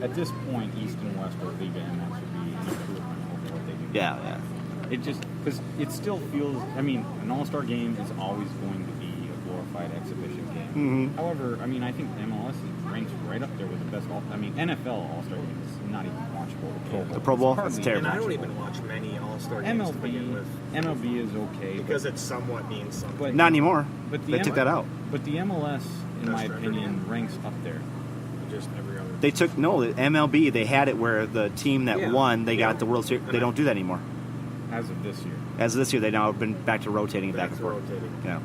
at this point, East and West or Liga MX would be an improvement over what they do. Yeah. It just, because it still feels, I mean, an all-star game is always going to be a glorified exhibition game. Mm-hmm. However, I mean, I think MLS ranks right up there with the best NFL all-star game is not even watchable. The Pro Bowl? It's That's hardly terrible. And I don't even watch many All-Star games to begin with. MLB is okay. Because it somewhat means something. But, Not anymore. But They took that out. But the MLS, in my Best opinion, record. ranks up there. Just every other. They took, no, the MLB, they had it where the team that won, they got the World Series. They don't do that anymore. As of this year. As of this year, they now have been back to rotating back and forth. Yeah.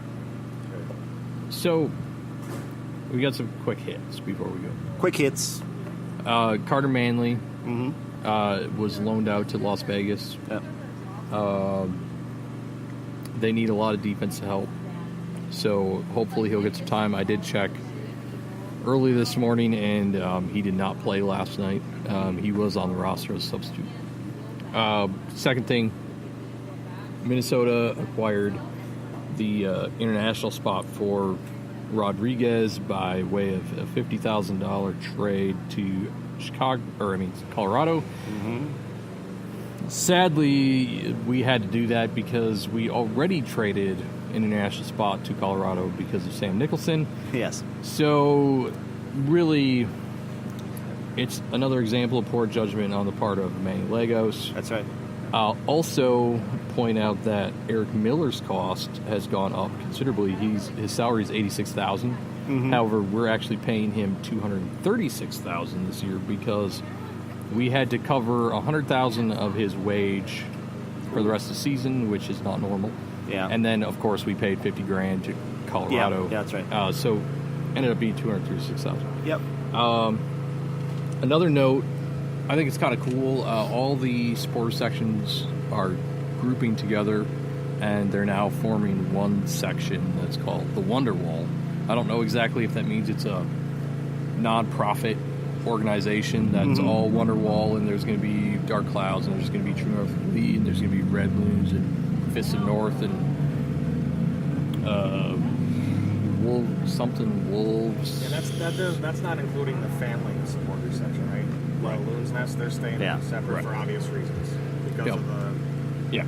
So, we got some quick hits before we go. Quick hits. Carter Manley Mm-hmm. was loaned out to Las Vegas. Yeah. They need a lot of defensive help. So, hopefully he'll get some time. I did check early this morning, and he did not play last night. He was on the roster as a substitute. Second thing, Minnesota acquired the international spot for Rodriguez by way of a $50,000 trade to Colorado. Mm-hmm. Sadly, we had to do that because we already traded an international spot to Colorado because of Sam Nicholson. Yes. So, really, it's another example of poor judgment on the part of Manny Lagos. That's right. I'll also point out that Eric Miller's cost has gone up considerably. His salary is $86,000. Mm-hmm. However, we're actually paying him $236,000 this year because we had to cover $100,000 of his wage for the rest of the season, which is not normal. Yeah. And then, of course, we paid $50,000 to Colorado. Yeah, that's right. So, ended up being $236,000. Yep. Another note, I think it's kind of cool. All the sports sections are grouping together, and they're now forming one section that's called the Wonder Wall. I don't know exactly if that means it's a non-profit organization that's all Wonder Wall, and there's going to be Dark Clouds, and there's going to be True North Elite, and there's going to be Red Balloons and Fists of North, and Wolves. And that's not including the family supporter section, right? Well, Loon's Nest, they're staying separate for obvious reasons because of the. Yeah.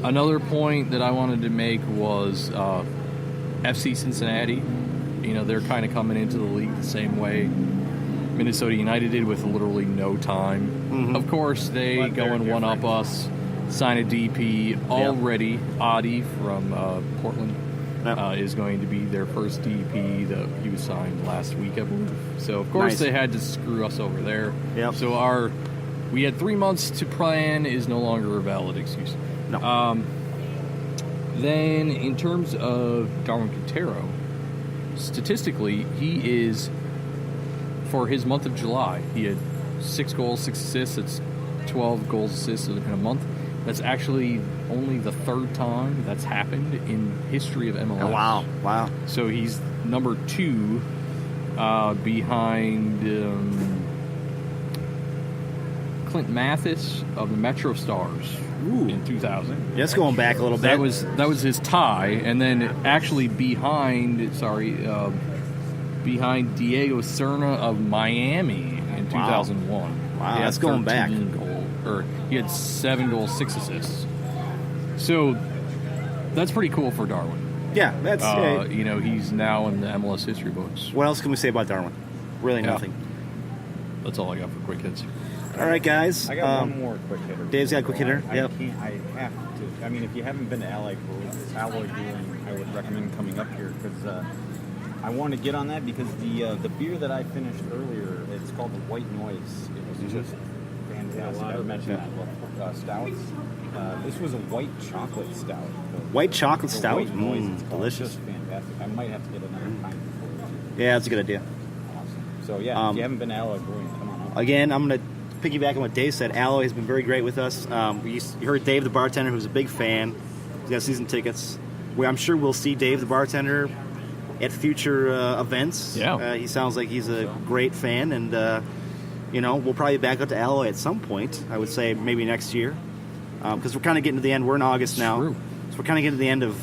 Another point that I wanted to make was FC Cincinnati. You know, they're kind of coming into the league the same way Minnesota United did with literally no time. Mm-hmm. Of course, they go and one-up us, sign a DP already. Adi from Portland is going to be their first DP. He was signed last week, I believe. So, of course, they had to screw us over there. Yep. So we had 3 months to plan is no longer a valid excuse. No. Then, in terms of Darwin Quintero, statistically, he is, for his month of July, he had 6 goals, 6 assists. It's 12 goals, assists in a month. That's actually only the third time that's happened in history of MLS. Oh, wow. So he's number 2 behind Clint Mathis of the Metro Stars in 2000. Just going back a little bit. That was his tie, and then actually behind Diego Serna of Miami in 2001. Wow, that's going back. He had 7 goals, 6 assists. So that's pretty cool for Darwin. Yeah, that's. He's now in the MLS history books. What else can we say about Darwin? Really nothing. That's all I got for quick hits. All right, guys. I got one more quick hitter. Dave's got a quick hitter. I have to. I mean, if you haven't been to Alloy Brewing, I would recommend coming up here because I want to get on that because the beer that I finished earlier, it's called the White Noise. It was just fantastic. I mentioned that stouts. This was a white chocolate stout. White chocolate stout? White Noise. It's delicious. Just fantastic. I might have to get another pint before it. Yeah, that's a good idea. Awesome. So if you haven't been to Alloy Brewing, come on up. Again, I'm going to piggyback on what Dave said. Alloy has been very great with us. You heard Dave, the bartender, who's a big fan. He's got season tickets. I'm sure we'll see Dave, the bartender, at future events. Yeah. He sounds like he's a great fan, and we'll probably back up to Alloy at some point. I would say maybe next year, because we're kind of getting to the end. We're in August now, True. so we're kind of getting to the end of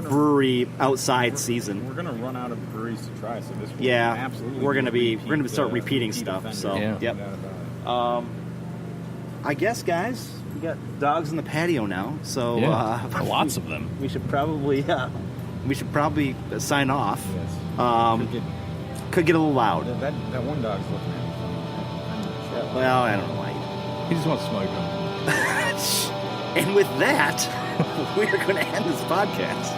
brewery outside season. We're gonna run out of breweries to try, so this will Yeah, absolutely. we're gonna be start repeat repeating stuff. offender. So Yeah. yep. I guess, guys, we got dogs in the patio now. So lots of them. we should probably sign off. Yes. Could get a little loud. That one dog's looking at me. Well, I don't know why. He just wants to smoke them. And with that, we're going to end this podcast.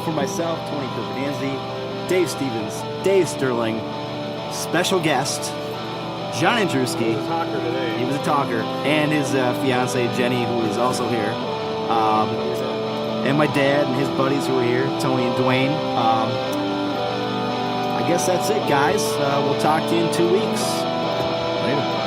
For myself, Tony Perpenanzi, Dave Stevens, Dave Sterling, special guest, John Andrewski. He was a talker. And his fiancee, Jennie, who is also here. And my dad and his buddies who are here, Tony and Dwayne. I guess that's it, guys. We'll talk to you in 2 weeks. Later.